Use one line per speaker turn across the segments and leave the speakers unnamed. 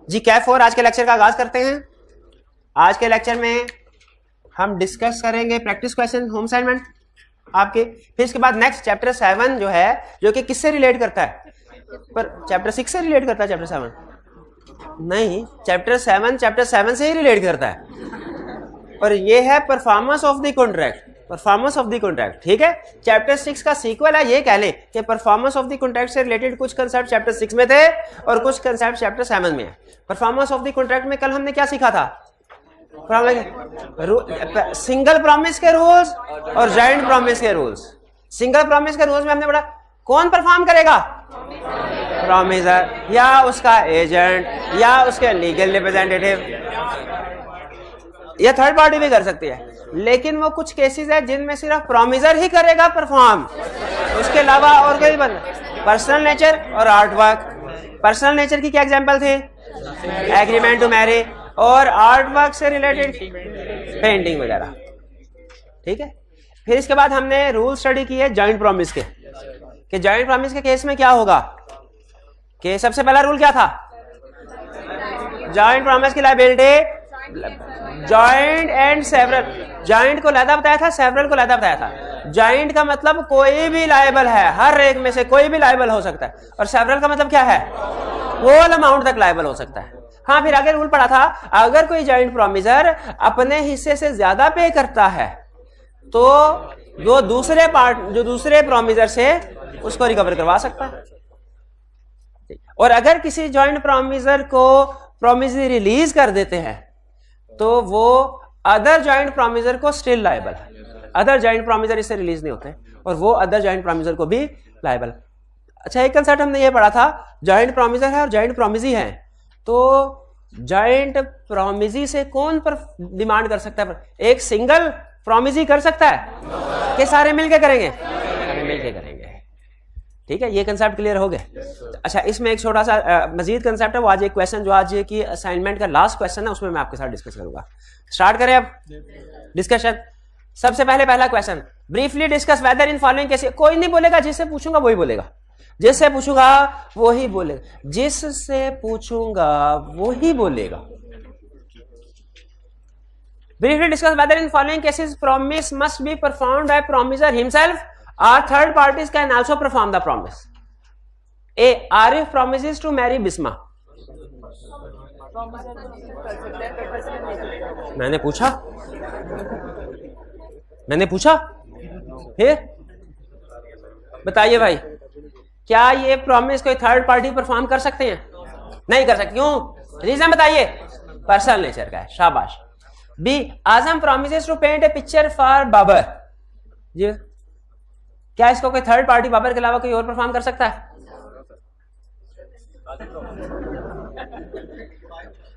जी कैफ 4 आज के लेक्चर का आगाज करते हैं। आज के लेक्चर में हम डिस्कस करेंगे प्रैक्टिस क्वेश्चन होम असाइनमेंट आपके, फिर इसके बाद नेक्स्ट चैप्टर 7 जो है, जो कि किससे रिलेट करता है, पर चैप्टर 6 से रिलेट करता है। चैप्टर 7 नहीं, चैप्टर 7 से ही रिलेट करता है, और ये है performance of the contract. Performance of the contract, ठीक है। चैप्टर 6 का सीक्वल है, ये कह लें कि परफॉर्मेंस ऑफ द कॉन्ट्रैक्ट से रिलेटेड कुछ कंसेप्ट चैप्टर 6 में थे और कुछ कंसेप्ट चैप्टर 7 में है। परफॉर्मेंस ऑफ द कॉन्ट्रैक्ट में कल हमने क्या सीखा था? सिंगल प्रॉमिस के रूल्स और जॉइंट प्रॉमिस के रूल्स। सिंगल प्रॉमिस के रूल्स में हमने पढ़ा कौन परफॉर्म करेगा, प्रॉमिसर या उसका एजेंट या उसके लीगल रिप्रेजेंटेटिव, या थर्ड पार्टी भी कर सकती है, लेकिन वो कुछ केसेस है जिनमें सिर्फ प्रॉमिसर ही करेगा परफॉर्म, उसके अलावा और कोई बंदा। पर्सनल नेचर और आर्ट वर्क। पर्सनल नेचर की क्या एग्जांपल थे? एग्रीमेंट टू मैरी, और आर्ट वर्क से रिलेटेड पेंटिंग वगैरह, ठीक है। फिर इसके बाद हमने रूल स्टडी किए जॉइंट प्रॉमिस के, कि जॉइंट प्रॉमिस के केस में क्या होगा, कि सबसे पहला रूल क्या था? जॉइंट प्रॉमिस की liability joint and several. Joint को लहदा बताया था, सेवरल को लहदा बताया था। जॉइंट का मतलब कोई भी लायबल है, हर एक में से कोई भी लायबल हो सकता है, और सेवरल का मतलब क्या है? होल अमाउंट तक लायबल हो सकता है। हाँ, फिर आगे रूल पढ़ा था, अगर कोई जॉइंट प्रॉमिसर अपने हिस्से से ज्यादा पे करता है तो वो दूसरे प्रॉमिसर से उसको रिकवर करवा सकता है। और अगर किसी जॉइंट प्रॉमिसर को प्रॉमिसरी रिलीज कर देते हैं तो वो अदर जॉइंट प्रॉमिसर को स्टिल लायबल है। अदर जॉइंट प्रॉमिसर इससे रिलीज नहीं होते और वो अदर जॉइंट प्रॉमिसर को भी लायबल। अच्छा, एक कंसेप्ट हमने ये पढ़ा था, जॉइंट प्रॉमिसर है और जॉइंट प्रॉमिसी है, तो जॉइंट प्रॉमिसी से कौन पर डिमांड कर सकता है? एक सिंगल प्रॉमिसी कर सकता है कि सारे मिलके करेंगे? सारे मिलके करेंगे, ठीक है। ये कंसेप्ट क्लियर हो गया। अच्छा, इसमें एक छोटा सा मजीद कंसेप्ट है, वो आज एक क्वेश्चन जो आज की असाइनमेंट का लास्ट क्वेश्चन है, उसमें मैं आपके साथ डिस्कस करूंगा। स्टार्ट करें अब डिस्कशन। सबसे पहले पहला question, briefly discuss whether in following cases. कोई नहीं बोलेगा, जिससे पूछूंगा वही बोलेगा, जिससे पूछूंगा वही बोलेगा, जिससे पूछूंगा वही बोलेगा। Briefly discuss whether in following cases promise must be performed by promiser himself or third parties can also perform the promise. A. Arif promises to marry Bisma. मैंने पूछा फिर बताइए भाई, क्या ये प्रॉमिस कोई थर्ड पार्टी परफॉर्म कर सकते हैं? नहीं कर सकते। क्यों? रीजन बताइए। पर्सनल नेचर का है, शाबाश। B. Azam promises to paint a picture for Babar. जी, क्या इसको कोई थर्ड पार्टी बाबर के अलावा कोई और परफॉर्म कर सकता है?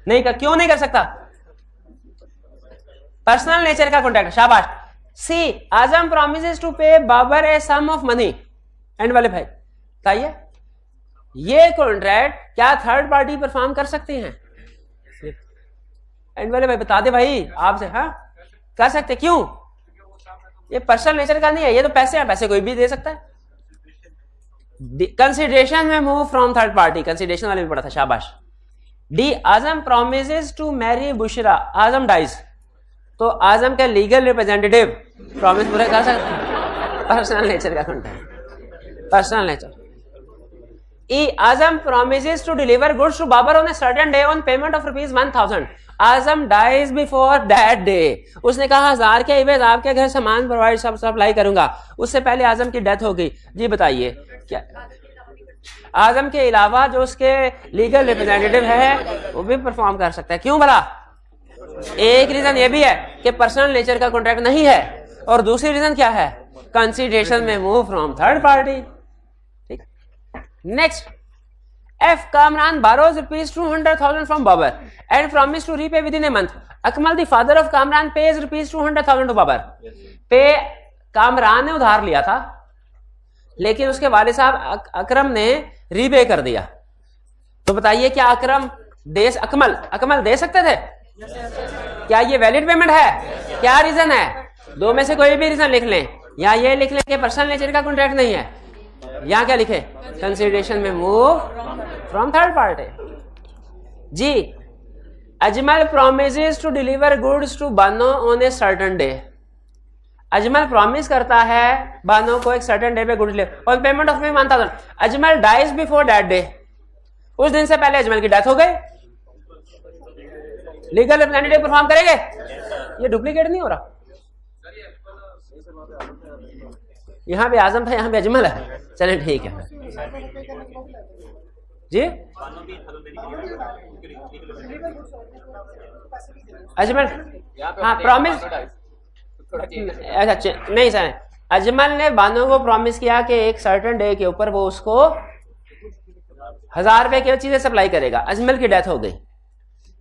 नहीं कर, क्यों नहीं कर सकता? पर्सनल नेचर का कॉन्ट्रैक्ट, शाबाश। सी. आजम प्रॉमिसेस टू पे बाबर ए सम ऑफ मनी। एंड वाले भाई बताइए, ये कॉन्ट्रैक्ट क्या थर्ड पार्टी परफॉर्म कर सकती हैं? एंड वाले भाई बता दे भाई आपसे। हाँ, कर सकते। क्यों? ये पर्सनल नेचर का नहीं है, ये तो पैसे हैं, पैसे कोई भी दे सकता है। कंसिडरेशन में move from third party, consideration वाले भी पढ़ा था, शाबाश। D. Azam promises to marry Bushra, Azam dies, तो आजम का लीगल रिप्रेजेंटेटिव प्रॉमिस पूरा कर सकता है। पर्सनल नेचर का content, personal nature. E. Azam promises to deliver goods to Babar on a certain day on payment of ₹1000। Azam dies before that day, उसने कहा 1000 के इवेज आपके घर सामान प्रोवाइड सब सप्लाई करूंगा, उससे पहले आजम की डेथ हो गई। जी बताइए, क्या आजम के अलावा जो उसके लीगल रिप्रेजेंटेटिव है वो भी परफॉर्म कर सकता है? क्यों भला? एक रीजन ये भी है कि पर्सनल नेचर का कॉन्ट्रैक्ट नहीं है, और दूसरी रीजन क्या है? कंसिडरेशन में मूव फ्रॉम थर्ड पार्टी। ठीक, next. F. Kamran borrows ₹200,000 from Babar and promised to repay within a month. Akmal, the father of Kamran, pays ₹200,000 to Babar. Kamran ने उधार लिया था, लेकिन उसके वालिद साहब अकरम ने रीपे कर दिया। तो बताइए, क्या अकमल दे सकते थे? क्या ये वैलिड पेमेंट है? क्या रीजन है? दो में से कोई भी रीजन लिख लें, या ये लिख लें कि पर्सनल नेचर का कॉन्ट्रैक्ट नहीं है, या क्या लिखे? कंसिडरेशन में move from third party. G, Ajmal promises to deliver goods to Bano on a certain day. Ajmal promise करता है बानो को एक सर्टेन डे पे गुड्स ले और payment of 1000. Ajmal dies before that day. उस दिन से पहले अजमल की डेथ हो गई. लीगल रिप्रेजेंटेटिव परफॉर्म करेंगे? ये डुप्लीकेट नहीं हो रहा. यहां पे आजम था, यहां पे अजमल है. चलें ठीक है जी. अजमल हाँ प्रॉमिस अच्छा नहीं सर, अजमल ने बानो को प्रॉमिस किया कि एक सर्टेन डे के ऊपर वो उसको 1000 रुपए की चीजें सप्लाई करेगा. अजमल की डेथ हो गई.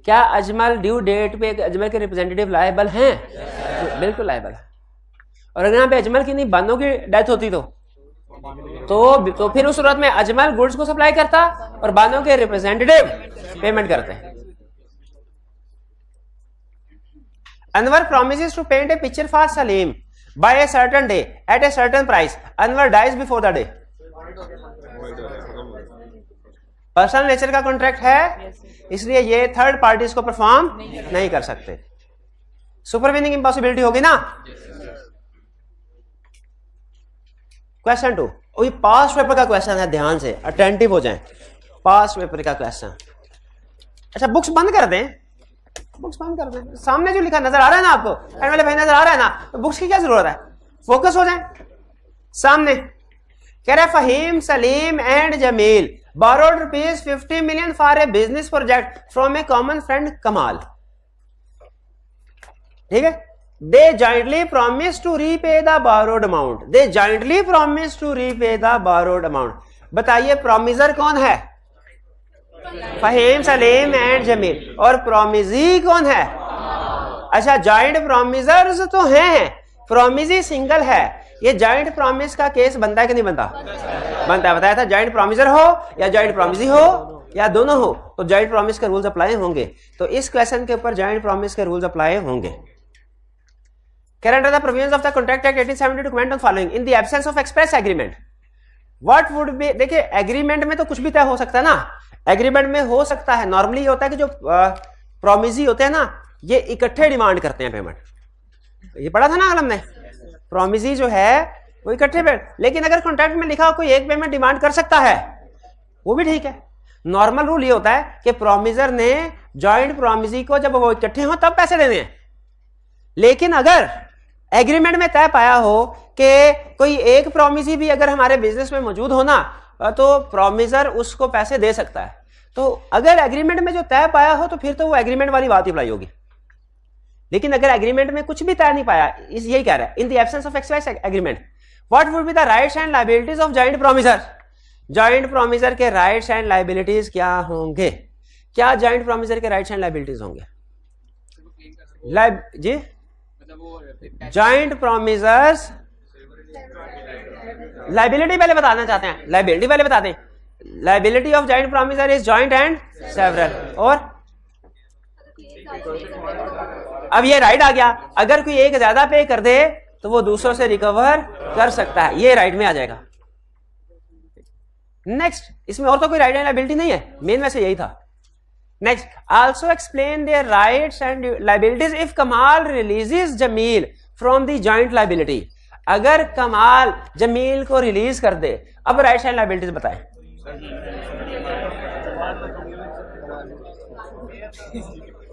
क्या अजमल ड्यू डेट पे अजमल के रिप्रेजेंटेटिव लायबल हैं? बिल्कुल लायबल है. और अगर यहाँ पे अजमल की नहीं बानो की डेथ होती तो फिर उस सूरत में अजमल गुड्स को सप्लाई करता और बानो के रिप्रेजेंटेटिव पेमेंट करते हैं. Anwar promises to paint a picture for Salim by a certain day at a certain price. Anwar dies before the day. Personal nature का कॉन्ट्रैक्ट है, इसलिए ये थर्ड पार्टीज को परफॉर्म नहीं कर सकते. सुपरवीनिंग इम्पॉसिबिलिटी होगी ना. क्वेश्चन 2. वही पास्ट पेपर का क्वेश्चन है, ध्यान से अटेंटिव हो जाएं. पास्ट पेपर का क्वेश्चन. अच्छा बुक्स बंद कर दें, बुक्स बंद कर दें. सामने जो लिखा नजर आ रहा है ना आपको, एंड वाले भाई नजर आ रहा है ना, तो बुक्स की क्या जरूरत है. फोकस हो जाए. सामने कह रहा है Faheem, Salim and Jameel borrowed ₹50 million for a business project from a common friend कमाल. ठीक है. They jointly promised to repay the borrowed amount. They jointly promised to repay the borrowed amount. बताइए प्रोमिजर कौन है? फहीम, सलीम एंड जमील. और प्रोमिजी कौन है? अच्छा जॉइंट प्रोमिजर्स तो हैं, प्रोमिजी सिंगल है. ये जॉइंट प्रॉमिस का केस बनता है कि नहीं बनता? बनता है. बताया था जॉइंट प्रॉमिसर हो या जॉइंट प्रॉमिसी हो या दोनों हो तो जॉइंट प्रॉमिस के रूल्स अप्लाई होंगे. तो इस क्वेश्चन के ऊपर जॉइंट प्रॉमिस के रूल्स अप्लाई होंगे. Under the provisions of the Contract Act 1870 to comment on following in the absence of express agreement. What would be, देखिए एग्रीमेंट में तो कुछ भी तय हो सकता है ना. एग्रीमेंट में हो सकता है, नॉर्मली होता है कि जो प्रोमिजी होते हैं ना ये इकट्ठे डिमांड करते हैं पेमेंट. ये पढ़ा था ना हमने. प्रोमिजी जो है वो इकट्ठे पेमेंट, लेकिन अगर कॉन्ट्रैक्ट में लिखा हो कोई एक पेमेंट डिमांड कर सकता है वो भी ठीक है. नॉर्मल रूल ये होता है कि प्रोमिजर ने जॉइंट प्रोमिजी को जब वो इकट्ठे हो तब पैसे देने हैं. लेकिन अगर एग्रीमेंट में तय पाया हो कि कोई एक प्रोमिसी भी अगर हमारे बिजनेस में मौजूद हो ना तो प्रोमिजर उसको पैसे दे सकता है. तो अगर एग्रीमेंट में जो तय पाया हो तो फिर तो वो एग्रीमेंट वाली बात ही अप्लाई होगी. लेकिन अगर एग्रीमेंट में कुछ भी तय नहीं पाया, यही कह रहा है in the absence of express agreement what would be the rights and liabilities of joint promisor. Joint promisor के राइट्स एंड लायबिलिटीज क्या होंगे? क्या जॉइंट प्रोमिसर के राइट्स एंड लायबिलिटीज होंगे? जी जॉइंट प्रोमिसर्स लायबिलिटी पहले बताना चाहते हैं, लायबिलिटी पहले बताते हैं. Liability of joint promisor is joint and several. और अब ये राइट आ गया, अगर कोई एक ज्यादा पे कर दे तो वो दूसरों से रिकवर कर सकता है. ये राइट में आ जाएगा. नेक्स्ट, इसमें और तो कोई राइट एंड लायबिलिटी नहीं है, मेन वैसे यही था. Next, also explain their rights and liabilities if Kamal releases Jamil from the joint liability. अगर कमाल जमील को रिलीज कर दे. अब राइट्स एंड लायबिलिटीज बताएं.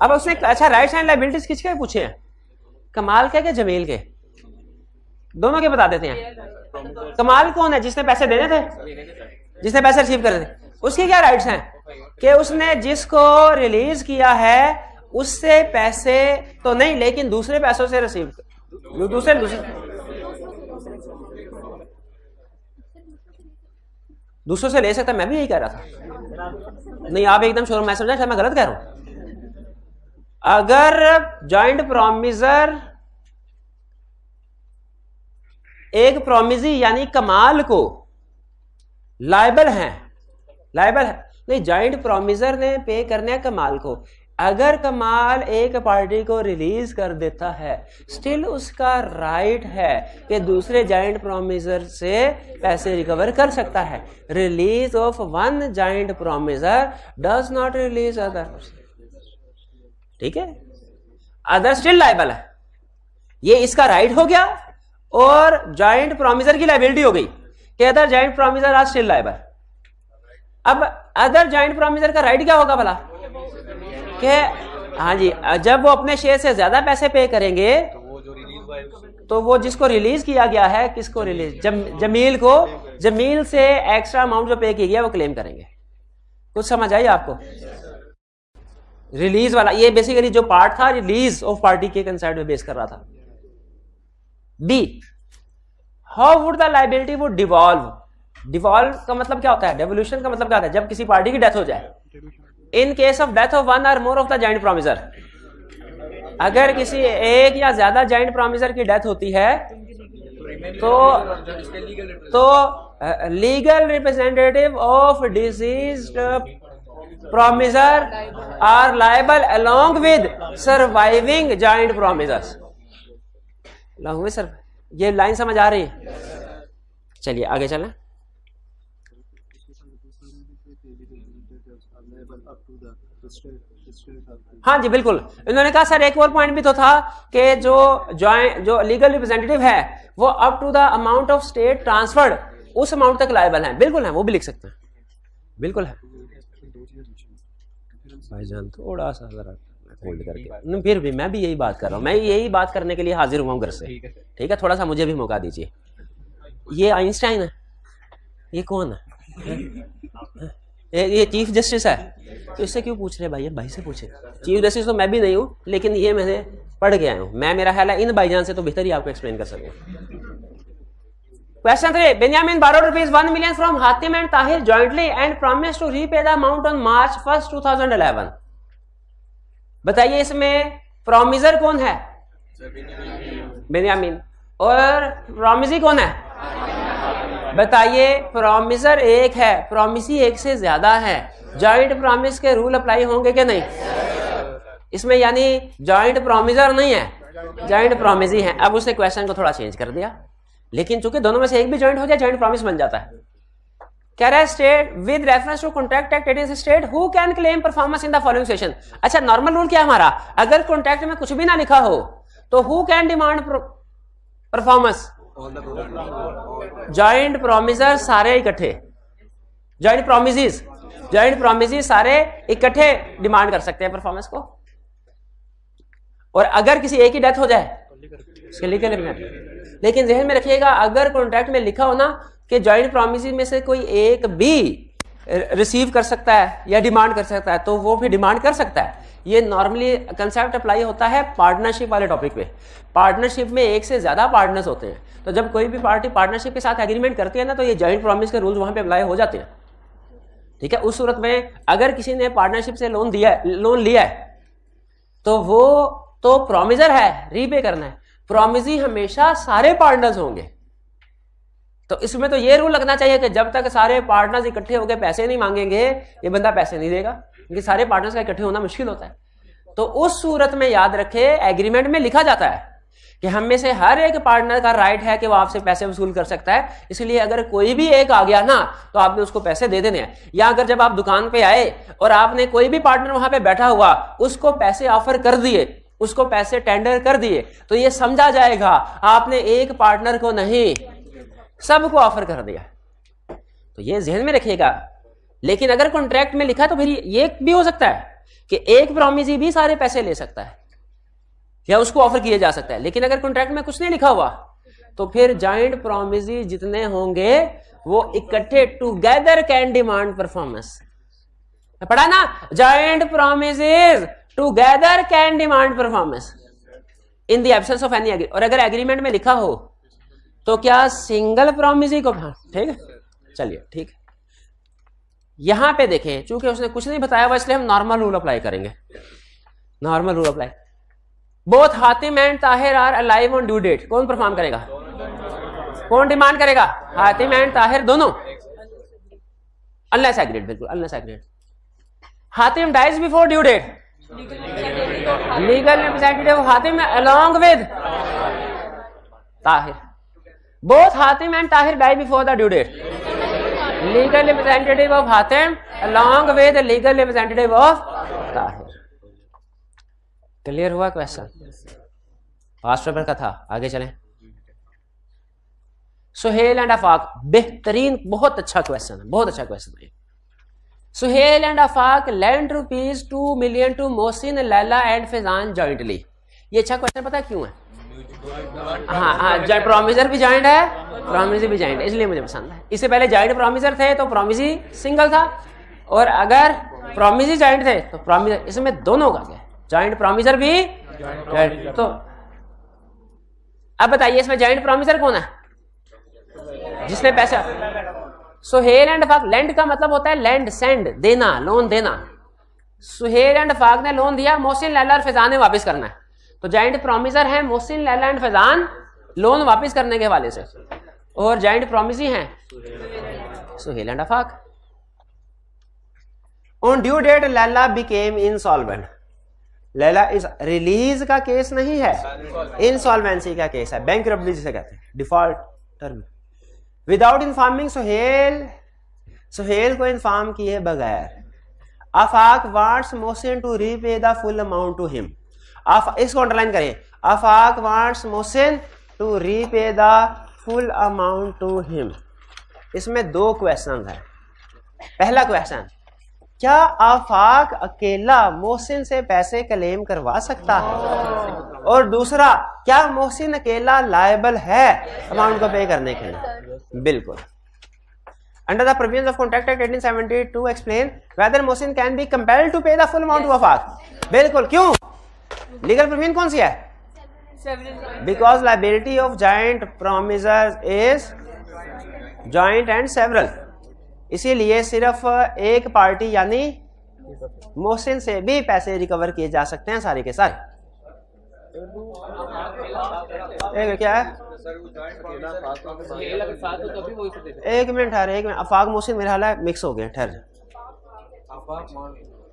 अब उसने अच्छा राइट्स एंड लायबिलिटीज किसके पूछे हैं? कमाल के जमील के? दोनों के बता देते हैं. कमाल कौन है? जिसने पैसे देने थे, जिसने पैसे रिसीव करे थे. उसके क्या राइट्स हैं कि उसने जिसको रिलीज किया है उससे पैसे तो नहीं लेकिन दूसरे पैसों से रिसीव दूसरों से ले सकता है. मैं भी यही कह रहा था. नहीं आप एकदम श्योर, मैं समझा मैं गलत कह रहा हूं. अगर जॉइंट प्रोमिसर एक प्रोमिजी यानी कमाल को लायबल है नहीं, जॉइंट प्रोमिसर ने पे करने है कमाल को. अगर कमाल एक पार्टी को रिलीज कर देता है, स्टिल उसका राइट है कि दूसरे जॉइंट प्रोमिसर से पैसे रिकवर कर सकता है। Release of one joint promisor does not release other. ठीक है, अदर स्टिल लायबल है, ये इसका राइट हो गया और जॉइंट प्रोमिसर की लायबिलिटी हो गई कि other joint promisor are still liable. अब अदर जॉइंट प्रोमिसर का राइट क्या होगा भला कि हाँ जी, जब वो अपने शेयर से ज्यादा पैसे पे करेंगे तो वो जिसको रिलीज किया गया है, किसको रिलीज, जमील को, जमील से एक्स्ट्रा अमाउंट जो पे किया गया वो क्लेम करेंगे। कुछ समझ आई आपको? रिलीज वाला ये बेसिकली जो पार्ट था रिलीज ऑफ पार्टी के कंसेप्ट में बेस कर रहा था। B, how would the liability would devolve. Devolve का मतलब क्या होता है? डेवोल्यूशन का मतलब क्या होता है? जब किसी पार्टी की डेथ हो जाए, in case of death of one or more of the joint promisor, अगर किसी एक या ज्यादा जॉइंट प्रोमिसर की डेथ होती है तो legal representative of deceased promisor are liable along with surviving joint promisors. Sir ये लाइन समझ आ रही है? चलिए आगे चलें। हाँ जी बिल्कुल, इन्होंने कहा सर एक और पॉइंट भी तो था कि जो लीगल रिप्रेजेंटेटिव है वो up to the amount of estate transferred, उस अमाउंट तक लायबल है। बिल्कुल है, वो भी लिख सकते हैं, बिल्कुल है भाईजान। थोड़ा सा जरा होल्ड करके, फिर भी मैं भी यही बात कर रहा हूँ, मैं यही बात करने के लिए हाजिर हुआ हूँ घर से। ठीक है, थोड़ा सा मुझे भी मौका दीजिए। ये आइंस्टाइन है, ये कौन है? ये चीफ जस्टिस है, तो इससे क्यों पूछ रहे भाई? भाई से पूछे। चीफ जस्टिस तो मैं भी नहीं हूं, लेकिन ये मैंने पढ़ के आया हूं। मैं, मेरा ख्याल है इन भाईजान से तो बेहतर ही आपको एक्सप्लेन कर सकूं। Question 3, Benjamin borrowed ₹1 million from Hatim and Tahir jointly and promised to repay the amount on March 1st, 2011। बताइए इसमें प्रोमिसर कौन है? बेंजामिन। और प्रोमिसी कौन है? बताइए, प्रोमिसर एक है, प्रोमिसी एक से ज्यादा है, जॉइंट प्रॉमिस के रूल अप्लाई होंगे कि नहीं इसमें? यानी जॉइंट प्रोमिसर नहीं है, जॉइंट प्रोमिसी है। अब उसने क्वेश्चन को थोड़ा चेंज कर दिया, लेकिन चूंकि दोनों में से एक भी जॉइंट हो जाए जॉइंट प्रॉमिस बन जाता है। कह रहा है state with reference to contract act it is state who can claim performance in the following session. अच्छा, नॉर्मल रूल क्या है हमारा? अगर कॉन्ट्रैक्ट में कुछ भी ना लिखा हो तो who can demand performance? Joint promisor सारे इकट्ठे, जॉइंट प्रोमिसेस सारे इकट्ठे डिमांड कर सकते हैं परफॉर्मेंस को। और अगर किसी एक ही डेथ हो जाए लेकिन ज़हन में रखिएगा, अगर कॉन्ट्रैक्ट में लिखा हो ना कि जॉइंट प्रोमिसेस में से कोई एक भी रिसीव कर सकता है या डिमांड कर सकता है, तो वो भी डिमांड कर सकता है। ये नॉर्मली कंसेप्ट अप्लाई होता है पार्टनरशिप वाले टॉपिक पे। पार्टनरशिप में एक से ज्यादा पार्टनर्स होते हैं, तो जब कोई भी पार्टी पार्टनरशिप के साथ एग्रीमेंट करती है ना, तो ये जॉइंट प्रॉमिस के रूल्स वहां पे अप्लाई हो जाते हैं। ठीक है, उस सूरत में अगर किसी ने पार्टनरशिप से लोन लिया है तो वो तो प्रॉमिसर है, रीपे करना है। प्रॉमिसी हमेशा सारे पार्टनर्स होंगे, तो इसमें तो ये रूल लगना चाहिए कि जब तक सारे पार्टनर्स इकट्ठे होकर पैसे नहीं मांगेंगे ये बंदा पैसे नहीं देगा, क्योंकि सारे पार्टनर्स का इकट्ठे होना मुश्किल होता है। तो उस सूरत में याद रखे, एग्रीमेंट में लिखा जाता है कि हम में से हर एक पार्टनर का राइट है कि वो आपसे पैसे वसूल कर सकता है, इसलिए अगर कोई भी एक आ गया ना तो आपने उसको पैसे दे देने हैं। या अगर जब आप दुकान पे आए और आपने कोई भी पार्टनर वहां पे बैठा हुआ उसको पैसे ऑफर कर दिए, उसको पैसे टेंडर कर दिए, तो ये समझा जाएगा आपने एक पार्टनर को नहीं सबको ऑफर कर दिया। तो ये ध्यान में रखिएगा। लेकिन अगर कॉन्ट्रैक्ट में लिखा तो फिर ये भी हो सकता है कि एक प्रॉमिसी भी सारे पैसे ले सकता है या उसको ऑफर किया जा सकता है। लेकिन अगर कॉन्ट्रैक्ट में कुछ नहीं लिखा हुआ तो फिर जॉइंट प्रॉमिसी जितने होंगे वो इकट्ठे टुगेदर कैन डिमांड परफॉर्मेंस। पढ़ा ना, joint promises together can demand performance in the absence of any agreement. और अगर एग्रीमेंट में लिखा हो तो क्या सिंगल प्रॉमिसी को, हाँ ठीक है, चलिए ठीक है। यहां पे देखें, चूंकि उसने कुछ नहीं बताया हुआ इसलिए हम नॉर्मल रूल अप्लाई करेंगे। Normal rule apply, both Hatim and Tahir are alive on due date. कौन परफॉर्म करेगा, कौन डिमांड करेगा? हातिम एंड ताहिर दोनों, अनलेस एग्रीड, बिल्कुल unless agreed. Hatim dies before due date, legal representative Hatim along with Tahir. Both Hatim and Tahir die before the due date. Legal representative of Hatim along with the legal representative of Tahir. Clear हुआ question? Past paper का था, आगे चलें। Suhail and Afaq, बेहतरीन, बहुत अच्छा question है, बहुत अच्छा क्वेश्चन है। Suhail and Afaq lend ₹2 million to Mohsin, Laila and Faizan jointly. ये अच्छा क्वेश्चन पता है क्यों है? हाँ, प्रॉमिसर भी जॉइंट है, प्रॉमिसी भी जॉइंट है, इसलिए मुझे पसंद है। इससे पहले जॉइंट प्रॉमिसर थे तो प्रॉमिसी सिंगल था, और अगर प्रॉमिसी जॉइंट थे तो प्रॉमिसर, इसमें दोनों का क्या, जॉइंट प्रॉमिसर भी जॉइंट। तो अब बताइए इसमें जॉइंट प्रॉमिसर कौन है? जिसने पैसा। सुहेल एंड अफाक, लैंड का मतलब होता है लैंड, सेंड, देना, लोन देना। सुहेल एंड अफाक ने लोन दिया, मोहसिन, लैला और फैजान ने वापस करना है, तो जॉइंट प्रॉमिसर है मोहसिन, लैला एंड फैजान लोन वापस करने के हवाले से, और जॉइंट प्रॉमिसी हैं Suhail and Afaq. On due date Laila became insolvent. Laila इस रिलीज का केस नहीं है, इंसॉल्वेंसी का केस है, बैंकरप्सी जिसे कहते हैं, डिफॉल्टर में। विदाउट इन्फॉर्मिंग सुहेल को इन्फॉर्म किए बगैर Afaq wants Mohsin to repay the full amount to him. इसको अंडरलाइन करें, Afaq wants Mohsin to repay the full amount to him. इसमें दो क्वेश्चन है। पहला क्वेश्चन, क्या आफाक अकेला मोहसिन से पैसे क्लेम करवा सकता है? और दूसरा, क्या मोहसिन अकेला लायबल है अमाउंट को पे करने के लिए? बिल्कुल। Under the provisions of contract act 1872 explain whether Mohsin can be compelled to pay the full amount to Afaq. बिल्कुल। क्यों? लीगल प्रोविजन कौन सी है? Because liability of joint promisors is joint and several. इसीलिए सिर्फ एक पार्टी यानी मोहसिन से भी पैसे रिकवर किए जा सकते हैं, सारे के सारे। क्या है? एक मिनट ठहर, एक मिनट। अफाक मोहसिन मेरा हाल है मिक्स हो गए, ठहर।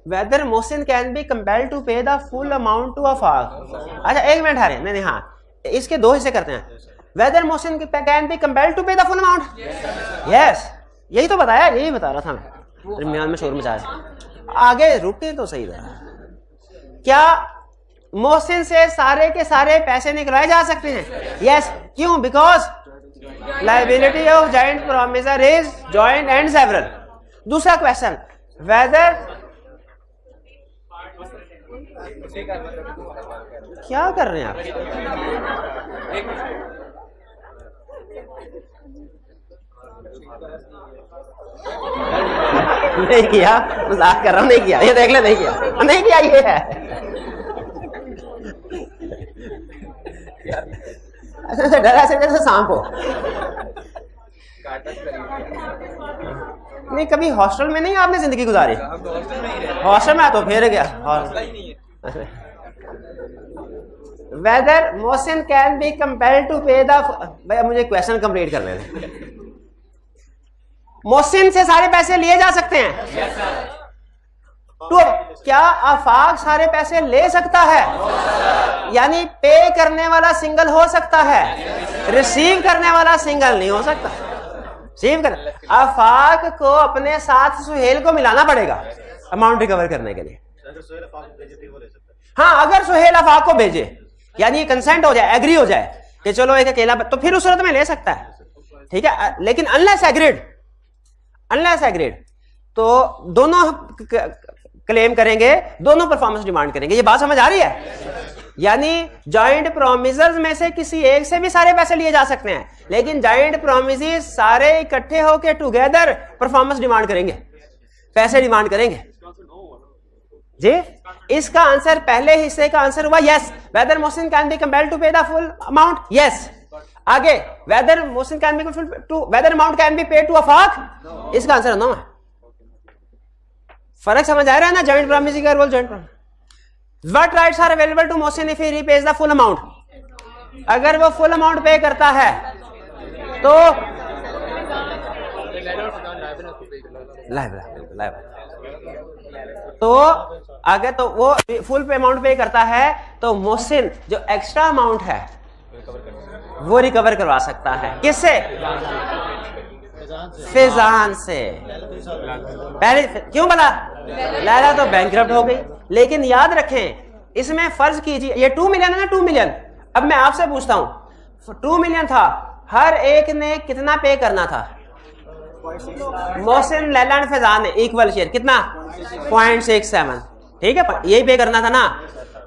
Whether Mohsin can be compelled to pay the full amount to Afaq. अच्छा एक मिनट ठहरे, नहीं, हाँ, इसके दो हिस्से करते हैं। Whether Mohsin can be compelled to pay the full amount, yes, यही तो बताया, यही बता रहा था मैं, दरमियान में शोर मचाया। आगे रुके तो सही रहा। क्या मोहसिन से सारे के सारे पैसे निकलवाए जा सकते हैं? यस। क्यों? Because liability of joint promiser is joint and several. दूसरा क्वेश्चन, वेदर, क्या कर रहे हैं आप? नहीं किया, मजाक कर रहा हूं, नहीं किया, ये देख ले, नहीं किया, नहीं किया, ये है। ऐसे डरा से जैसे सांप हो। नहीं, कभी हॉस्टल में नहीं आपने जिंदगी गुजारी? हॉस्टल में तो फिर गया। Whether Mohsin can be compelled to pay the, भैया मुझे क्वेश्चन कंप्लीट करने दें। मोहसिन से सारे पैसे लिए जा सकते हैं? तो क्या आफाक सारे पैसे ले सकता है? यानी पे करने वाला सिंगल हो सकता है, रिसीव करने वाला सिंगल नहीं हो सकता। रिसीव कर, आफाक को अपने साथ सुहेल को मिलाना पड़ेगा अमाउंट रिकवर करने के लिए। हाँ, अगर सुहेल आफाक को भेजे, यानी कंसेंट हो जाए, एग्री हो जाए कि चलो एक अकेला, तो फिर उस सूरत में ले सकता है, ठीक है। लेकिन अनलेस एग्रीड तो दोनों क्लेम करेंगे, दोनों परफॉर्मेंस डिमांड करेंगे। ये बात समझ आ रही है? यानी जॉइंट प्रोमिसर्स में से किसी एक से भी सारे पैसे लिए जा सकते हैं, लेकिन जॉइंट प्रोमिसेस सारे इकट्ठे होकर टुगेदर परफॉर्मेंस डिमांड करेंगे, पैसे डिमांड करेंगे। जी, इसका आंसर, पहले हिस्से का आंसर हुआ yes. Whether Mohsin can be compelled to pay the full amount, yes. आगे, whether Mohsin can be to, whether amount can be paid to Afaq, इसका आंसर नो है। फर्क समझ आ रहा है ना? जॉइंट प्रॉमिस का role, joint promise. What rights are available to Mohsin if he repays the full amount? अगर वो फुल अमाउंट पे करता है तो लाइव, तो अगर तो वो फुल पे अमाउंट पे करता है तो मोहसिन जो एक्स्ट्रा अमाउंट है वो रिकवर करवा सकता है। किससे? फैजान से। पहले क्यों बोला? लैला तो बैंकरप्ट हो गई। लेकिन याद रखें इसमें फर्ज कीजिए ये 2 मिलियन है ना, 2 मिलियन। अब मैं आपसे पूछता हूं 2 मिलियन था, हर एक ने कितना पे करना था? मोहसिन, लैला एंड फैजान ने इक्वल शेयर कितना? 0.67। ठीक है, यही पे करना था ना।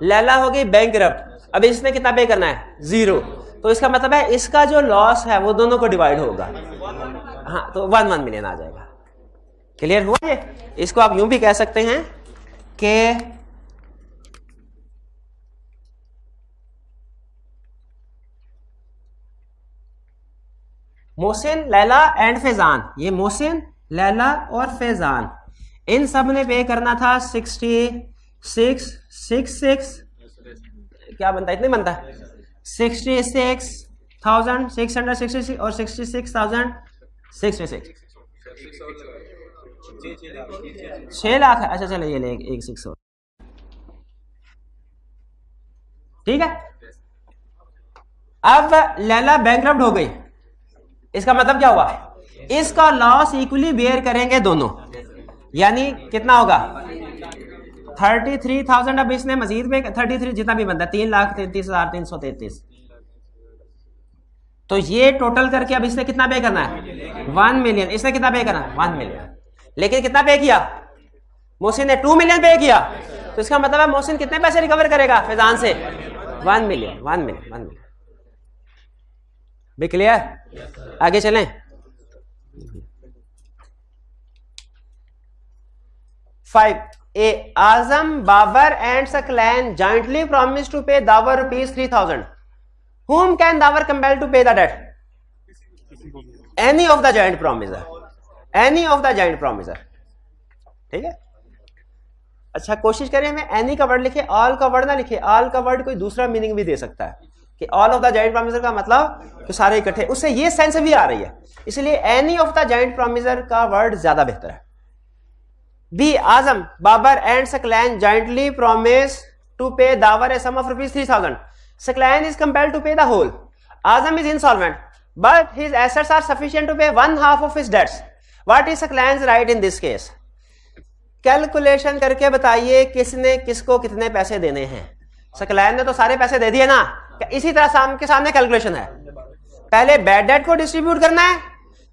लैला हो गई बैंकरप्ट, अब इसने कितना पे करना है? 0। तो इसका मतलब है इसका जो लॉस है वो दोनों को डिवाइड होगा। हाँ, तो 1 मिलियन आ जाएगा। क्लियर हुआ ये? इसको आप यूं भी कह सकते हैं कि मोहसिन, लैला एंड फैजान, ये मोहसिन, लैला और फैजान इन सब ने पे करना था 66 क्या बनता है? इतने बनता है 66,666 और 66,066 6 लाख है। अच्छा चलो ये ले एक 6 और। ठीक है, अब लैला बैंकरप्ट हो गई। इसका मतलब क्या हुआ? इसका लॉस इक्वली बेयर करेंगे दोनों, यानी कितना होगा? 33,000। अब इसने मजीद पे 33 जितना भी बनता है 3,33,333। तो ये टोटल करके अब इसने कितना पे करना है? 1 मिलियन। इसने कितना पे करना है? 1 मिलियन। लेकिन कितना पे किया? मोहसिन ने 2 मिलियन पे किया। तो इसका मतलब है मोहसिन कितने पैसे रिकवर करेगा फैजान से? 1 मिलियन। 1 million 1 million. भी क्लियर? आगे चलें। 5 A Azam, Babar and Saklan jointly promised to pay Dawar rupees 3,000. Whom can Dawar compel to pay the debt? Any of the joint promiser. Any of the joint promiser. ठीक है? अच्छा कोशिश करें हमें any का word लिखे, all का word ना लिखे। ऑल का वर्ड कोई दूसरा मीनिंग भी दे सकता है कि all of the joint promisor का मतलब कि सारे इकट्ठे, उससे ये सेंस भी आ रही है। इसलिए any of the joint promisor का वर्ड ज्यादा बेहतर है। B Azam, Babar and Saqlain jointly promise to pay Dawar a sum of rupees 3,000. Saqlain is compelled to pay the whole. Azam is insolvent but his assets are sufficient to pay 1/2 of his debts. What is Saqlain's right in this case? Calculation करके बताइए किसने किसको कितने पैसे देने हैं। सकलैन ने तो सारे पैसे दे दिए ना। इसी तरह सामने सामने कैलकुलेशन है। पहले बैड डेट को डिस्ट्रीब्यूट करना है,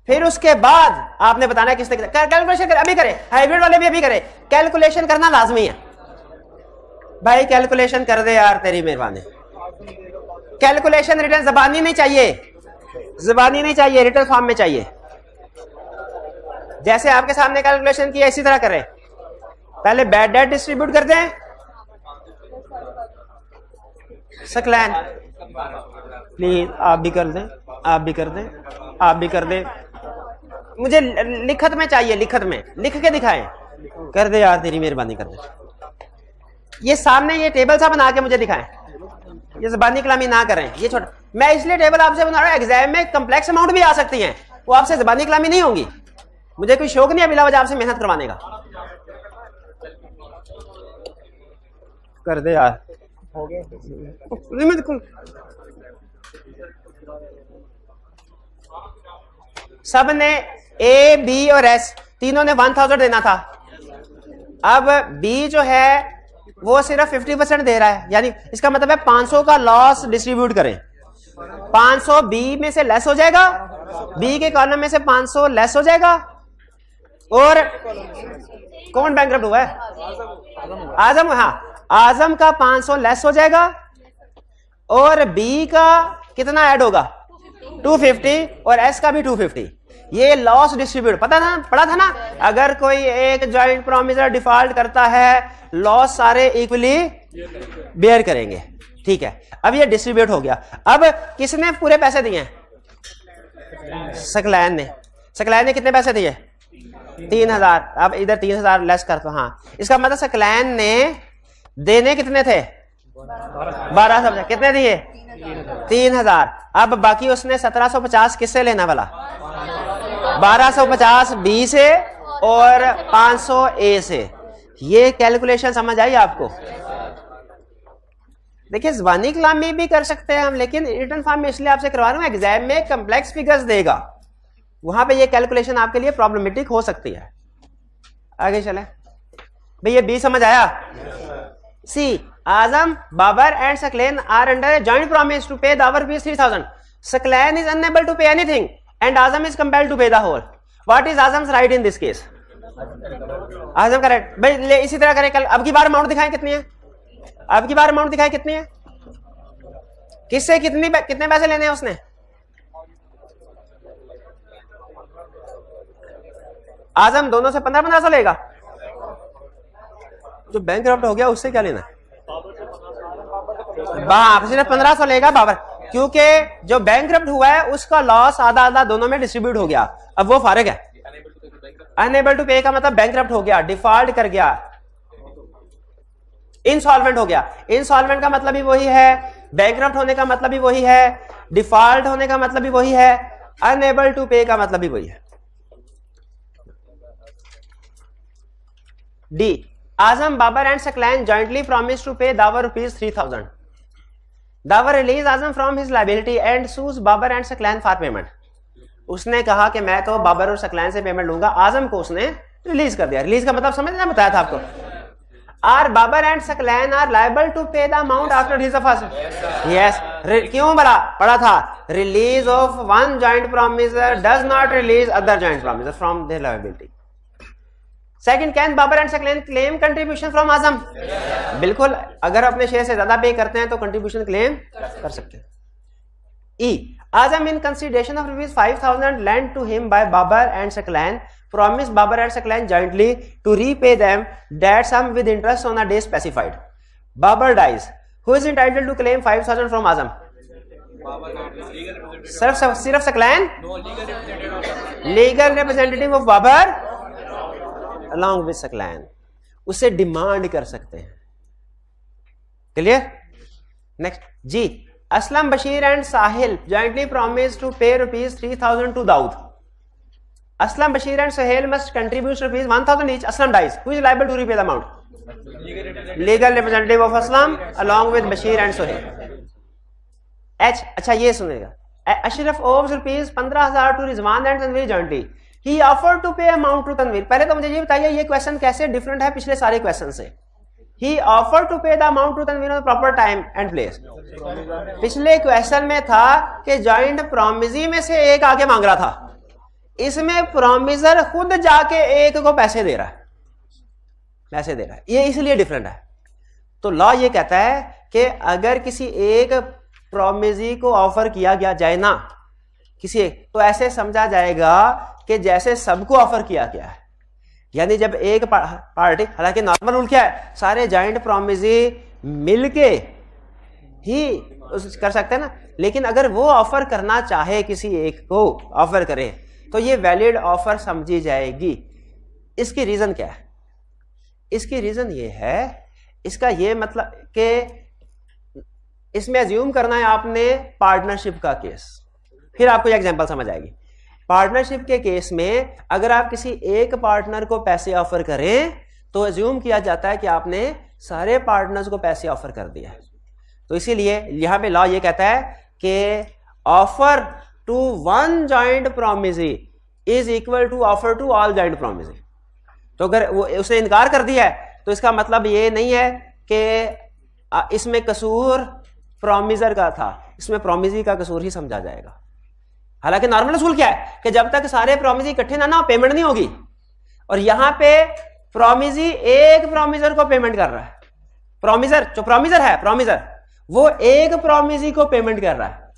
फिर उसके बाद आपने बताना है किसने कैलकुलेशन करें। अभी करें, हाइब्रिड वाले भी अभी करें। कैलकुलेशन करना लाजमी है भाई। कैलकुलेशन कर दे यार, तेरी मेहरबानी। कैलकुलेशन रिटर्न ज़बानी नहीं चाहिए, ज़बानी नहीं चाहिए, रिटर्न फॉर्म में चाहिए। जैसे आपके सामने कैलकुलेशन किया इसी तरह करें। पहले बैड डेट डिस्ट्रीब्यूट करते हैं। सकलैन प्लीज आप भी कर दें, आप भी कर दें, आप भी कर दें। मुझे लिखत में चाहिए, लिखत में लिख के दिखाएं। कर दे यार, तेरी मेहरबानी कर दे। ये सामने ये टेबल सा बना के मुझे दिखाएं। ये ज़बानी कलामी ना करें। ये छोटा मैं इसलिए टेबल आपसे बना रहा हूं, एग्जाम में कम्प्लेक्स अमाउंट भी आ सकती हैं, वो आपसे ज़बानी कलामी नहीं होंगी। मुझे कोई शौक नहीं है बिला वजह आपसे मेहनत करवाने का। कर दे यार, हो गया। सब ने ए, बी और एस तीनों ने 1,000 देना था। अब बी जो है वो सिर्फ 50% दे रहा है, यानी इसका मतलब है 500 का लॉस डिस्ट्रीब्यूट करें। 500 बी में से लेस हो जाएगा, बी के कॉलम में से 500 लेस हो जाएगा। और कौन बैंकरप्ट हुआ है? आजम। हाँ, आजम का 500 लेस हो जाएगा और बी का कितना ऐड होगा? 250 और एस का भी 250। ये लॉस डिस्ट्रीब्यूट पता था, पढ़ा था ना। अगर कोई एक जॉइंट प्रॉमिसर डिफॉल्ट करता है, लॉस सारे इक्वली बेयर करेंगे। ठीक है, अब ये डिस्ट्रीब्यूट हो गया। अब किसने पूरे पैसे दिए हैं? सकलैन ने। सकलैन ने कितने पैसे दिए? 3,000। अब इधर 3,000 लेस कर दो। हाँ, इसका मतलब सकलैन ने देने कितने थे? 1200। कितने दिए? 3,000। अब बाकी उसने 1750 किससे लेना वाला? 1250 बी से और 500 ए से। ये कैलकुलेशन समझ आई आपको? देखिए ज़बानी कलाम में भी कर सकते हैं हम, लेकिन रिटन फॉर्म में इसलिए आपसे करवा रहा हूं, एग्जाम में कम्प्लेक्स फिगर्स देगा, वहां पे ये कैलकुलेशन आपके लिए प्रॉब्लमेटिक हो सकती है। आगे चले भाई, ये बी समझ आया? C, Azam, Babar and Saqlain are under joint promise to pay Dawar rupees 3000. Saqlain is unable to pay anything and Azam is compelled to pay the whole. What is Azam's right in this case? Azam correct भाई। इसी तरह करें कल। अब की बार अमाउंट दिखाएं कितनी है, अब की बार अमाउंट दिखाएं कितनी है, किससे कितने पैसे लेने हैं उसने? आजम दोनों से 1500 लेगा। जो बैंक करप्ट हो गया उससे क्या लेना? बाप सिर्फ 1500 लेगा बाबर, क्योंकि जो बैंक करप्ट हुआ है उसका लॉस आधा आधा दोनों में डिस्ट्रीब्यूट हो गया। अब वो फारिग है। अनएबल टू पे का मतलब बैंक करप्ट हो गया, डिफॉल्ट कर गया, इंसॉल्वेंट हो गया। इंसॉल्वेंट का मतलब भी वही है, बैंकरप्ट होने का मतलब भी वही है, डिफॉल्ट होने का मतलब भी वही है, अनएबल टू पे का मतलब भी वही है। D, Azam, Babar and Saqlain jointly promise to pay Dawar rupees 3000. Dawar release Azam from his liability and sues Babar and Saqlain for payment. उसने कहा कि मैं तो बाबर और सकलैन से पेमेंट लूंगा, आजम को उसने रिलीज कर दिया। रिलीज का मतलब समझना बताया था आपको। Are Babar and Saqlain are liable to pay the amount after his first? Yes. क्यों पढ़ा था? Release of one joint promisor does not release other joint promisor from their liability. Second, can Babar and Saqlain claim contribution from Azam? बिल्कुल, अगर अपने share से ज्यादा पे करते हैं तो कंट्रीब्यूशन क्लेम कर सकते हैं। E, Azam in consideration of rupees 5000 lent to him by Babar and Saklan promised Babar and Saklan jointly to repay them that sum with interest on a day specified. Babar dies. Who is entitled to claim 5000 from Azam? सिर्फ Saklan? Legal representative of Babar along with Saklan. उससे demand कर सकते हैं। Clear? Next, G, Aslam, Bashir and Sahil jointly promised to pay rupees 3000 to Daud. Aslam, Bashir and Sahil must contribute rupees 1000 each. Aslam dies. Who is liable to repay the amount? Legal representative of Aslam along with Bashir and Sahil. H, अच्छा ये सुनेगा। Ashraf owes rupees 15000 to Rizwan and Tanveer jointly. He offered to pay amount to Tanveer. पहले तो मुझे ये बताइए ये question कैसे डिफरेंट है पिछले सारे क्वेश्चन से। He offered to pay the amount to Tanveer on the proper time and place. पिछले क्वेश्चन में था कि जॉइंट प्रॉमिसी में से एक आके मांग रहा था, इसमें प्रॉमिसर खुद जाके एक को पैसे दे रहा है, ये इसलिए डिफरेंट है। तो लॉ ये कहता है कि अगर किसी एक प्रॉमिसी को ऑफर किया गया जाए ना किसी एक, तो ऐसे समझा जाएगा कि जैसे सबको ऑफर किया गया है। यानी जब एक पार्टी, हालांकि नॉर्मल रूल क्या है, सारे जॉइंट प्रॉमिसी मिलके ही कर सकते हैं ना, लेकिन अगर वो ऑफर करना चाहे किसी एक को ऑफर करे तो ये वैलिड ऑफर समझी जाएगी। इसकी रीजन क्या है? इसकी रीजन ये है, इसका ये मतलब कि इसमें अज्यूम करना है आपने पार्टनरशिप का केस, फिर आपको ये एग्जांपल समझ आएगी। पार्टनरशिप के केस में अगर आप किसी एक पार्टनर को पैसे ऑफर करें तो अज्यूम किया जाता है कि आपने सारे पार्टनर्स को पैसे ऑफर कर दिया है। तो इसीलिए यहां पे लॉ ये कहता है कि offer to one joint promisee is equal to offer to all joint promisee. तो अगर वो उसने इनकार कर दिया है तो इसका मतलब ये नहीं है कि इसमें कसूर प्रॉमिसर का था, इसमें प्रॉमिसी का कसूर ही समझा जाएगा। हालांकि नॉर्मल असूल क्या है कि जब तक सारे प्रॉमिसी इकट्ठे ना पेमेंट नहीं होगी, और यहां पे प्रॉमिसी एक प्रॉमिसर को पेमेंट कर रहा है, प्रॉमिसर जो प्रॉमिसर है, प्रॉमिसर वो एक प्रॉमिसी को पेमेंट कर रहा है,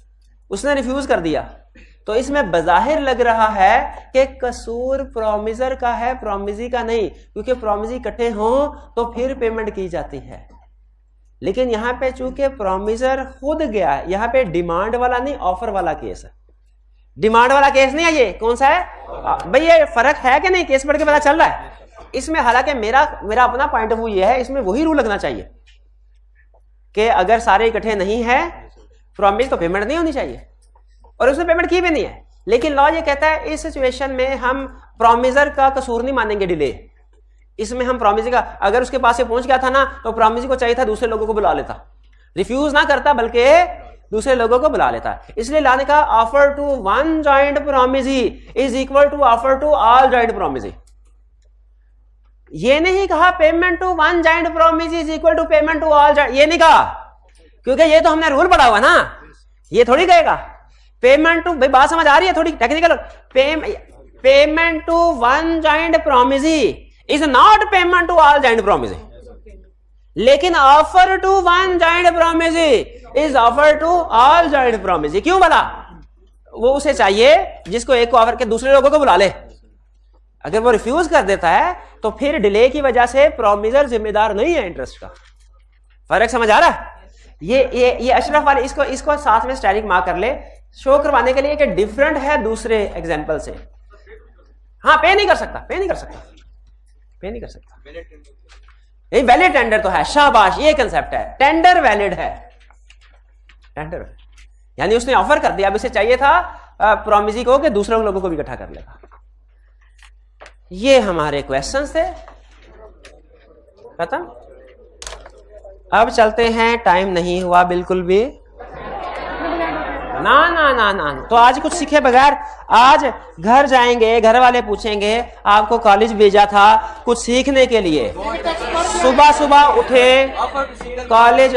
उसने रिफ्यूज कर दिया, तो इसमें बजाहिर लग रहा है कि कसूर प्रॉमिसर का है, प्रॉमिसी का नहीं, क्योंकि प्रॉमिसी इकट्ठे हों तो फिर पेमेंट की जाती है। लेकिन यहां पे चूंकि प्रॉमिसर खुद गया है, यहां पे डिमांड वाला नहीं ऑफर वाला केस है, डिमांड वाला केस नहीं है। ये कौन सा है भाई? ये फर्क है कि नहीं? केस पढ़ के पता चल रहा है इसमें। हालांकि मेरा अपना पॉइंट ऑफ व्यू ये है, इसमें वही रूल लगना चाहिए कि अगर सारे इकट्ठे नहीं है प्रॉमिस तो पेमेंट नहीं होनी चाहिए, और उसने पेमेंट की भी नहीं है। लेकिन लॉ ये कहता है इस सिचुएशन में हम प्रॉमिसर का कसूर नहीं मानेंगे डिले, इसमें हम प्रॉमिसी का, अगर उसके पास से पहुंच गया था ना तो प्रॉमिसी को चाहिए था दूसरे लोगों को बुला लेता, रिफ्यूज ना करता बल्कि दूसरे लोगों को बुला लेता है। इसलिए लाने का offer to one joint promisee is equal to offer to all joint promisee. ये नहीं कहा payment to one joint promisee is equal to payment to all joint, ये नहीं कहा, क्योंकि ये तो हमने रूल पढ़ा हुआ ना, ये थोड़ी कहेगा पेमेंट टू, भाई बात समझ आ रही है थोड़ी technical, payment to one joint promisee is not payment to all joint promisee, लेकिन offer to one joint promisee is offer to all joint promisee. क्यों बोला? वो उसे चाहिए जिसको एक को ऑफर के दूसरे लोगों को बुला ले, अगर वो रिफ्यूज कर देता है तो फिर डिले की वजह से प्रोमिसर जिम्मेदार नहीं है इंटरेस्ट का। फर्क समझ आ रहा है? ये अशरफ वाले इसको साथ में स्टाइलिंग मार्क कर ले, शो करवाने के लिए कि डिफरेंट है दूसरे एग्जांपल से। हाँ, पे नहीं कर सकता, पे नहीं कर सकता, पे नहीं कर सकता। ये वैलिड टेंडर तो है, शाबाश, ये कंसेप्ट है, टेंडर वैलिड है, टेंडर यानी उसने ऑफर कर दिया, अब इसे चाहिए था प्रोमिसी को कि दूसरे लोगों को भी इकट्ठा कर लेगा। ये हमारे क्वेश्चंस थे, खत्म। अब चलते हैं, टाइम नहीं हुआ बिल्कुल भी, ना ना ना ना, तो आज कुछ सीखे बगैर, आज घर जाएंगे, घर वाले पूछेंगे आपको कॉलेज भेजा था कुछ सीखने के लिए, सुबह सुबह उठे, कॉलेज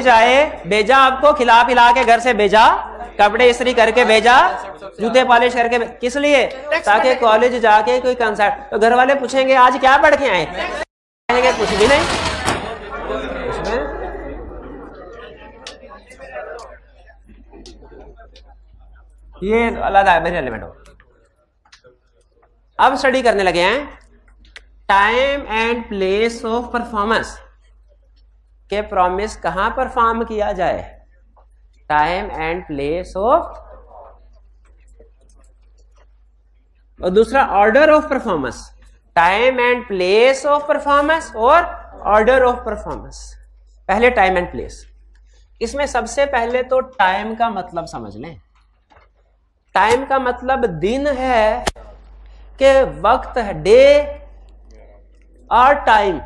आए, भेजा आपको, खिला पिला के घर से भेजा, कपड़े इस्त्री करके भेजा, जूते पॉलिश करके, किस लिए? ताकि कॉलेज जाके कोई कंसर्ट, तो घर वाले पूछेंगे आज क्या पढ़ के आए, कहेंगे कुछ भी नहीं। ये अलग वेरी एलिमेंट हो। अब स्टडी करने लगे हैं time and place of performance के प्रॉमिस कहां परफॉर्म किया जाए, टाइम एंड प्लेस ऑफ, और दूसरा order of performance, time and place of performance और ऑर्डर ऑफ परफॉर्मेंस। पहले टाइम एंड प्लेस, इसमें सबसे पहले तो टाइम का मतलब समझ लें। टाइम का मतलब दिन है कि वक्त है, डे और टाइम,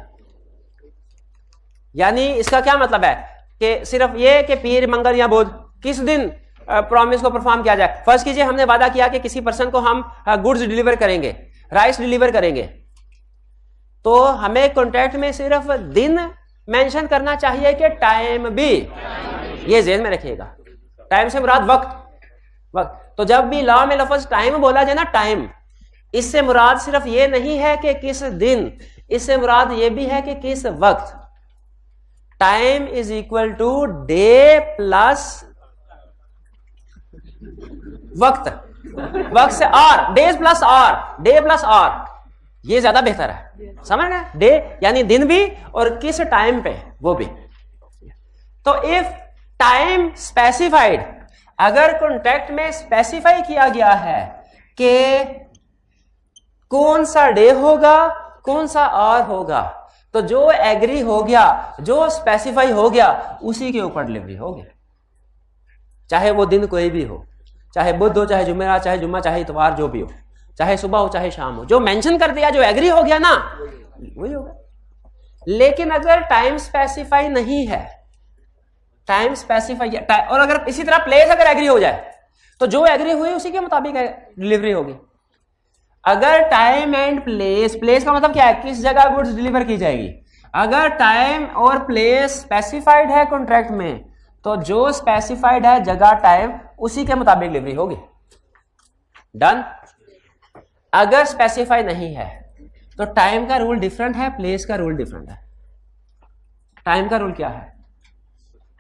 यानी इसका क्या मतलब है कि सिर्फ ये कि पीर, मंगल या बुध किस दिन प्रॉमिस को परफॉर्म किया जाए। फर्स्ट कीजिए हमने वादा किया कि किसी पर्सन को हम गुड्स डिलीवर करेंगे, राइस डिलीवर करेंगे, तो हमें कॉन्ट्रैक्ट में सिर्फ दिन मेंशन करना चाहिए कि टाइम भी, ये ज़हन में रखिएगा। टाइम से मुराद वक्त, वक्त। तो जब भी लॉ में लफ्ज टाइम बोला जाए ना, टाइम, इससे मुराद सिर्फ ये नहीं है कि किस दिन, इससे मुराद ये भी है कि किस वक्त। Time is equal to day plus वक्त, वक्त से r, days plus r, day plus r, ये ज्यादा बेहतर है, समझ गए? डे यानी दिन भी और किस टाइम पे वो भी। तो इफ टाइम स्पेसिफाइड, अगर कॉन्ट्रैक्ट में स्पेसिफाई किया गया है कि कौन सा डे होगा, कौन सा आवर होगा, तो जो एग्री हो गया, जो स्पेसिफाई हो गया, उसी के ऊपर डिलीवरी होगी, चाहे वो दिन कोई भी हो, चाहे बुध हो, चाहे जुमेरात, चाहे जुम्मा, चाहे इतवार, जो भी हो, चाहे सुबह हो चाहे शाम हो, जो मेंशन कर दिया, जो एग्री हो गया ना, वही होगा। लेकिन अगर टाइम स्पेसिफाई नहीं है, टाइम स्पेसिफाई, और अगर इसी तरह प्लेस अगर एग्री हो जाए, तो जो एग्री हुई उसी के मुताबिक डिलीवरी होगी। अगर टाइम एंड प्लेस, प्लेस का मतलब क्या है, किस जगह गुड्स डिलीवर की जाएगी, अगर टाइम और प्लेस स्पेसिफाइड है कॉन्ट्रैक्ट में, तो जो स्पेसिफाइड है जगह, टाइम, उसी के मुताबिक डिलीवरी होगी। डन। अगर स्पेसिफाई नहीं है तो टाइम का रूल डिफरेंट है, प्लेस का रूल डिफरेंट है। टाइम का रूल क्या है?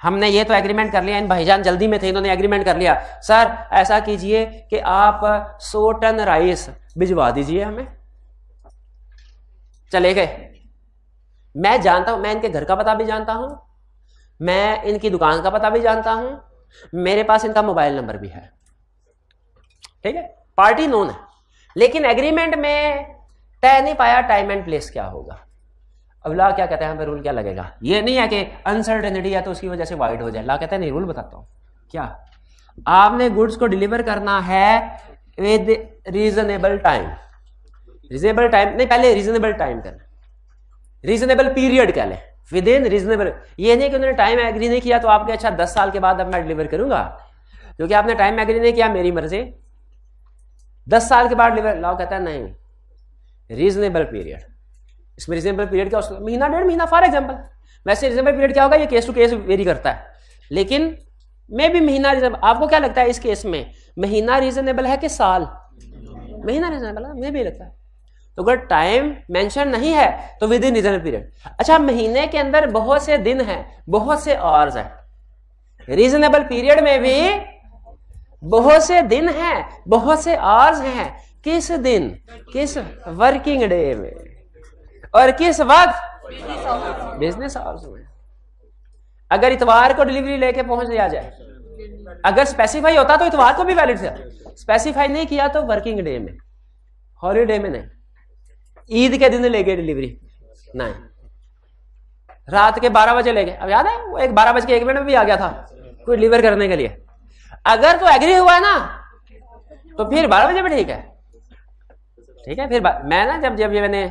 हमने ये तो एग्रीमेंट कर लिया, इन भाईजान जल्दी में थे, इन्होंने एग्रीमेंट कर लिया, सर ऐसा कीजिए कि आप 100 टन राइस भिजवा दीजिए हमें, चले गए। मैं जानता हूं, मैं इनके घर का पता भी जानता हूं, मैं इनकी दुकान का पता भी जानता हूं, मेरे पास इनका मोबाइल नंबर भी है, ठीक है, पार्टी नोन है, लेकिन एग्रीमेंट में तय नहीं पाया टाइम एंड प्लेस क्या होगा। अब ला क्या कहता है, हमें रूल क्या लगेगा, ये नहीं है कि अनसर्टेनिटी है तो उसकी वजह से वाइड हो जाए। ला कहता है नहीं, रूल बताता हूं क्या, आपने गुड्स को डिलीवर करना है with reasonable time, reasonable time नहीं, पहले रीजनेबल टाइम करना, रीजनेबल पीरियड कह लें, विद इन रीजनेबल। ये नहीं कि उन्होंने टाइम एग्री नहीं किया तो आपके अच्छा 10 साल के बाद अब मैं डिलीवर करूंगा, क्योंकि आपने टाइम एग्री नहीं किया, मेरी मर्जी 10 साल के बाद डिलीवर। लॉ कहता है नहीं, रीजनेबल पीरियड। इसमें रीजनेबल पीरियड क्या, महीना 1.5 महीना फॉर एग्जाम्पल। वैसे रीजनेबल पीरियड क्या होगा, ये केस टू केस वेरी करता है, लेकिन मे भी महीना रीजनेबल। आपको क्या लगता है इस केस में महीना रीजनेबल है कि साल? महीना रीजनेबल है, मुझे भी लगता है। तो अगर टाइम मेंशन नहीं है तो विद इन रीजनेबल पीरियड। अच्छा, महीने के अंदर बहुत से दिन हैं, बहुत से आवर्स हैं, रीजनेबल पीरियड में भी बहुत से दिन हैं, बहुत से आवर्स हैं। किस दिन, किस वर्किंग डे में, और किस वक्त, बिजनेस आवर्स में। अगर इतवार को डिलीवरी लेके पहुंच दिया जाए, अगर स्पेसिफाई होता तो इतवार को भी वैलिड था, स्पेसिफाई नहीं किया तो वर्किंग डे में, हॉलीडे में नहीं, ईद के दिन लेके डिलीवरी नहीं, रात के 12 बजे लेके। अब याद है वो 12:01 में भी आ गया था कोई डिलीवर करने के लिए। अगर तो एग्री हुआ है ना तो फिर 12 बजे भी ठीक है, ठीक है। फिर मैं ना जब ये मैंने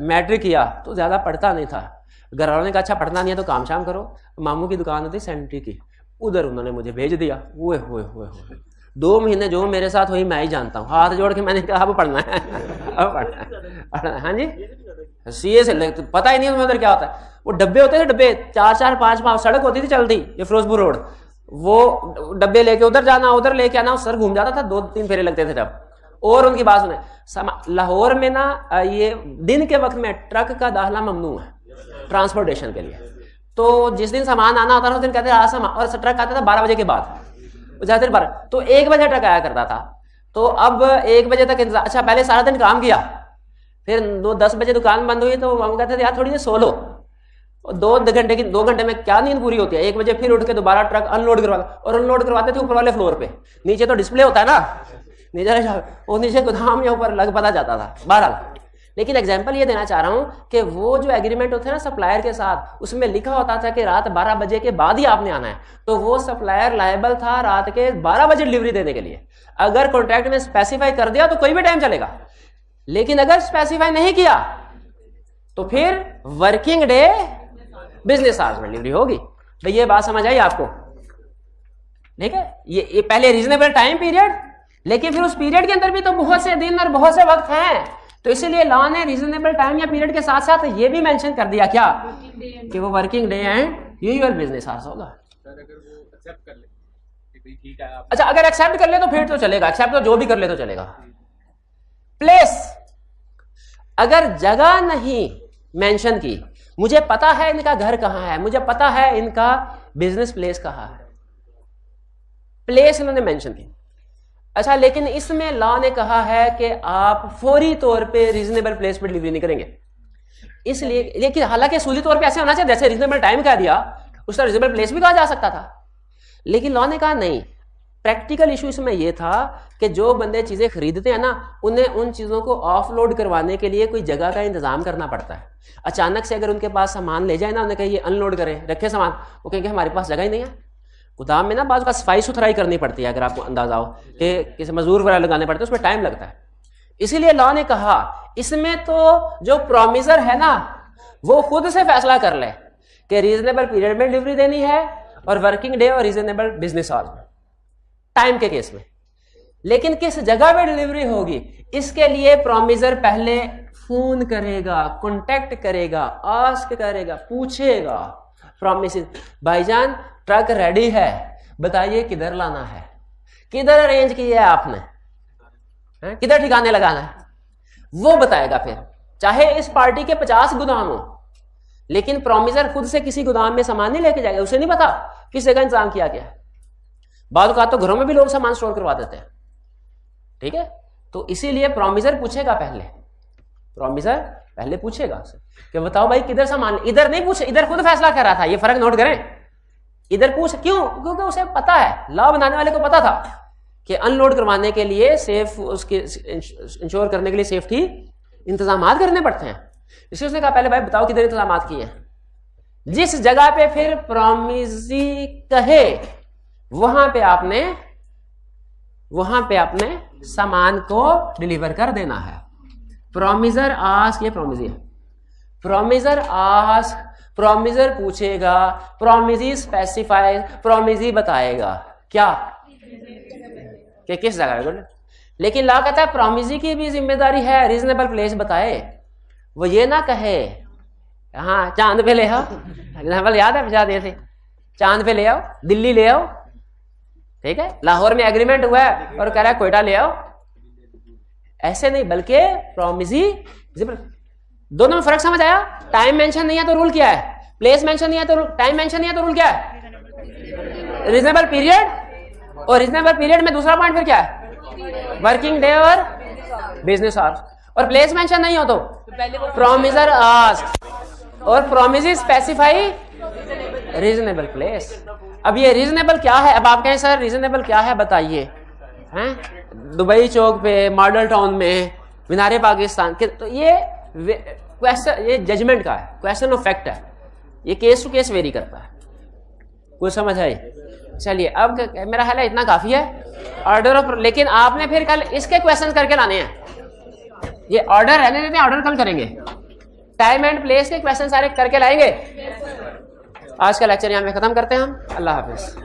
मैट्रिक किया तो ज्यादा पढ़ता नहीं था, घर वालों ने कहा अच्छा पढ़ना नहीं है तो काम शाम करो। मामू की दुकान होती सैनिटरी की, उधर उन्होंने मुझे भेज दिया। हुए 2 महीने जो मेरे साथ हुई मैं ही जानता हूँ। हाथ जोड़ के मैंने कहा अब पढ़ना है, अब पढ़ना है। हाँ जी, सीए से पता ही नहीं उसमें उधर क्या होता है। वो डब्बे होते थे, डब्बे 4-4, 5-5 सड़क होती थी चलती, ये फिरोजपुर रोड, वो डब्बे लेके उधर जाना, उधर लेके आना, सर घूम जाता था, 2-3 फेरे लगते थे जब। और उनकी बात सुने, लाहौर में ना ये दिन के वक्त में ट्रक का दाखिला ममनू है ट्रांसपोर्टेशन के लिए। तो जिस दिन सामान आना होता था उस दिन कहते आज सामान, और ट्रक आता था 12 बजे के बाद, ज्यादा 12, तो 1 बजे ट्रक आया करता था। तो अब 1 बजे तक इंतजार। अच्छा, पहले सारा दिन काम किया, फिर 10 बजे दुकान बंद हुई तो हम कहते थे यार थोड़ी देर सो लो। 2 घंटे में क्या नींद पूरी होती है। 1 बजे फिर उठ के दोबारा ट्रक अनलोड करवाता, और अनलोड करवाते थे ऊपर वाले फ्लोर पे, नीचे तो डिस्प्ले होता है ना, नीचे गोदाम या ऊपर लग पता जाता था। बहरहाल, लेकिन एग्जांपल ये देना चाह रहा हूं कि वो जो एग्रीमेंट होता है ना सप्लायर के साथ, उसमें लिखा होता था कि रात 12 बजे के बाद ही आपने आना है। तो वो सप्लायर लायबल था रात के 12 बजे डिलीवरी देने के लिए। अगर कॉन्ट्रैक्ट में स्पेसिफाई कर दिया तो कोई भी टाइम चलेगा, लेकिन अगर स्पेसिफाई नहीं किया तो फिर वर्किंग डे बिजनेस आवर्स में डिलीवरी होगी। तो ये बात समझ आई आपको? ठीक है, ये पहले रीजनेबल टाइम पीरियड, लेकिन फिर उस पीरियड के अंदर भी तो बहुत से दिन और बहुत से वक्त हैं। तो इसीलिए लॉ ने रीजनेबल टाइम या पीरियड के साथ साथ ये भी मेंशन कर दिया क्या कि वो working day and usual business hours होगा। अच्छा, अगर एक्सेप्ट कर ले तो फिर तो चलेगा, एक्सेप्ट तो जो भी कर ले तो चलेगा। प्लेस, अगर जगह नहीं मेंशन की, मुझे पता है इनका घर कहां है, मुझे पता है इनका बिजनेस प्लेस कहां है, प्लेस इन्होंने मेंशन की। अच्छा, लेकिन इसमें लॉ ने कहा है कि आप फौरी तौर पे रीजनेबल प्लेस पर डिलीवरी नहीं करेंगे। इसलिए, लेकिन हालांकि सूली तौर पे ऐसे होना चाहिए जैसे रीजनेबल टाइम कह दिया, उसका रीजनेबल प्लेस भी कहा जा सकता था, लेकिन लॉ ने कहा नहीं। प्रैक्टिकल इशू इसमें यह था कि जो बंदे चीजें खरीदते हैं ना, उन्हें उन चीजों को ऑफलोड करवाने के लिए कोई जगह का इंतजाम करना पड़ता है। अचानक से अगर उनके पास सामान ले जाए ना, उन्हें कहिए अनलोड करें, रखे सामान, वो कहेंगे हमारे पास जगह ही नहीं है। गोदाम में ना बाजू का सफाई सुथराई करनी पड़ती है, अगर आपको अंदाजा हो कि किसी मजदूर वगैरह लगाने पड़ते हैं, उसमें टाइम लगता है। इसीलिए लॉ ने कहा इसमें तो जो प्रोमिसर है ना वो खुद से फैसला कर ले कि रीजनेबल पीरियड में डिलीवरी देनी है और वर्किंग डे और रीजनेबल बिजनेस आवर्स में, टाइम के केस में। लेकिन किस जगह पे डिलीवरी होगी, इसके लिए प्रोमिसर पहले फोन करेगा, कांटेक्ट करेगा, आस्क करेगा, पूछेगा प्रॉमिस, भाईजान ट्रक रेडी है, बताइए किधर लाना है, किधर अरेंज किया है आपने, किधर ठिकाने लगाना है, वो बताएगा। फिर चाहे इस पार्टी के 50 गोदाम हो, लेकिन प्रोमिसर खुद से किसी गोदाम में सामान नहीं लेके जाएगा, उसे नहीं पता किस जगह इंतजाम किया गया है। बाद तो घरों में भी लोग सामान स्टोर करवा देते हैं, ठीक है। तो इसीलिए प्रोमिसर पूछेगा, प्रोमिसर पहले पूछेगा उसे कि बताओ भाई किधर सामान, इधर नहीं पूछे, इधर खुद फैसला कर रहा था, ये फर्क नोट करें। इधर पूछ क्यों? क्योंकि उसे पता है, लॉ बनाने वाले को पता था कि अनलोड करवाने के लिए सेफ, उसके इंश्योर करने के लिए सेफ्टी इंतजाम करने पड़ते हैं। इसलिए उसने कहा पहले भाई बताओ किधर इंतजाम किए हैं। जिस जगह पे फिर प्रॉमिसी कहे वहां पे आपने सामान को डिलीवर कर देना है। प्रोमिजर आस्क, ये प्रोमिजी है, प्रोमिजर आस्क, प्रोमिजर पूछेगा, प्रोमिजी स्पेसिफाई, प्रोमिजी बताएगा क्या कि किस जगह है। लेकिन लॉ कहता है प्रोमिजी की भी जिम्मेदारी है रीजनेबल प्लेस बताए, वो ये ना कहे हाँ चांद पे ले आओ, एग्जाम्पल याद है बचा दिए थे, चांद पे ले आओ, दिल्ली ले आओ, ठीक है, लाहौर में एग्रीमेंट हुआ है और कह रहा है कोयटा ले आओ, ऐसे नहीं, बल्कि प्रोमिजी, दोनों में फर्क समझ आया। टाइम मेंशन नहीं है तो रूल क्या है, प्लेस मेंशन नहीं है तो टाइम मेंशन नहीं है तो रूल क्या है, रीजनेबल पीरियड, और रीजनेबल पीरियड में दूसरा पॉइंट फिर क्या है, वर्किंग डे और बिजनेस आवर्स, और प्लेस मेंशन नहीं हो तो प्रोमिजर आस्क, और प्रोमिजी स्पेसिफाई रीजनेबल प्लेस। अब ये रीजनेबल क्या है, अब आप कहें सर रीजनेबल क्या है बताइए, हैं दुबई चौक पे, मॉडल टाउन में, मीनारे पाकिस्तान के, तो ये क्वेश्चन, ये जजमेंट का है, क्वेश्चन ऑफ फैक्ट है, ये केस टू केस वेरी करता है, कुछ समझ आई। चलिए अब मेरा ख्याल है इतना काफी है ऑर्डर ऑफ, लेकिन आपने फिर कल इसके क्वेश्चन करके लाने हैं, ये ऑर्डर रहने देते हैं, ऑर्डर कल करेंगे, टाइम एंड प्लेस के क्वेश्चन सारे करके लाएंगे। आज का लेक्चर यहाँ पे खत्म करते हैं हम, अल्लाह हाफिज।